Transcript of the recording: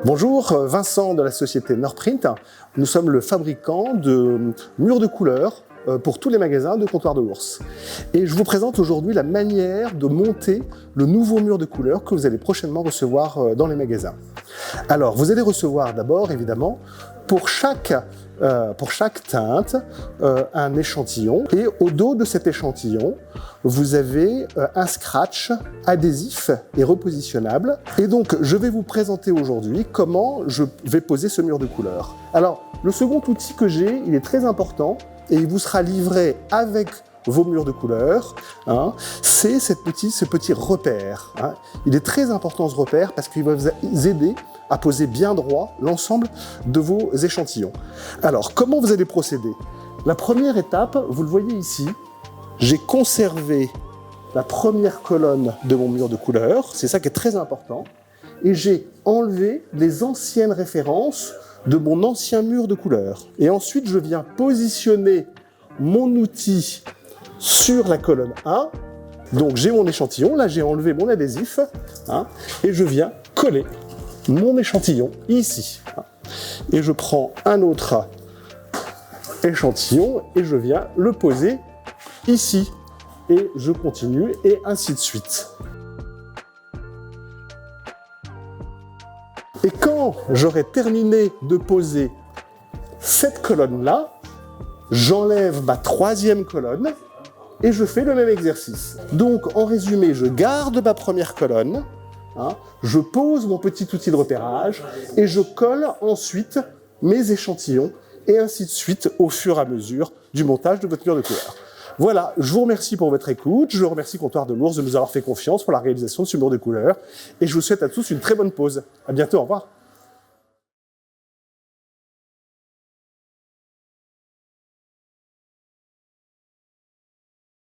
Bonjour, Vincent de la société Norprint. Nous sommes le fabricant de murs de couleurs pour tous les magasins de Comptoir de l'Ours. Et je vous présente aujourd'hui la manière de monter le nouveau mur de couleurs que vous allez prochainement recevoir dans les magasins. Alors, vous allez recevoir d'abord, évidemment, pour chaque teinte, un échantillon. Et au dos de cet échantillon, vous avez un scratch adhésif et repositionnable. Et donc, je vais vous présenter aujourd'hui comment je vais poser ce mur de couleur. Alors, le second outil que j'ai, il est très important et il vous sera livré avec vos murs de couleur, c'est ce petit repère. Il est très important ce repère parce qu'il va vous aider à poser bien droit l'ensemble de vos échantillons. Alors, comment vous allez procéder? La première étape, vous le voyez ici, j'ai conservé la première colonne de mon mur de couleur, c'est ça qui est très important, et j'ai enlevé les anciennes références de mon ancien mur de couleur. Et ensuite, je viens positionner mon outil sur la colonne 1. Donc j'ai mon échantillon, là j'ai enlevé mon adhésif, et je viens coller mon échantillon ici. Et je prends un autre échantillon et je viens le poser ici. Et je continue et ainsi de suite. Et quand j'aurai terminé de poser cette colonne-là, j'enlève ma troisième colonne et je fais le même exercice. Donc, en résumé, je garde ma première colonne, je pose mon petit outil de repérage et je colle ensuite mes échantillons et ainsi de suite au fur et à mesure du montage de votre mur de couleur. Voilà, je vous remercie pour votre écoute, je remercie Comptoir de l'Ours de nous avoir fait confiance pour la réalisation de ce mur de couleur et je vous souhaite à tous une très bonne pause. À bientôt, au revoir.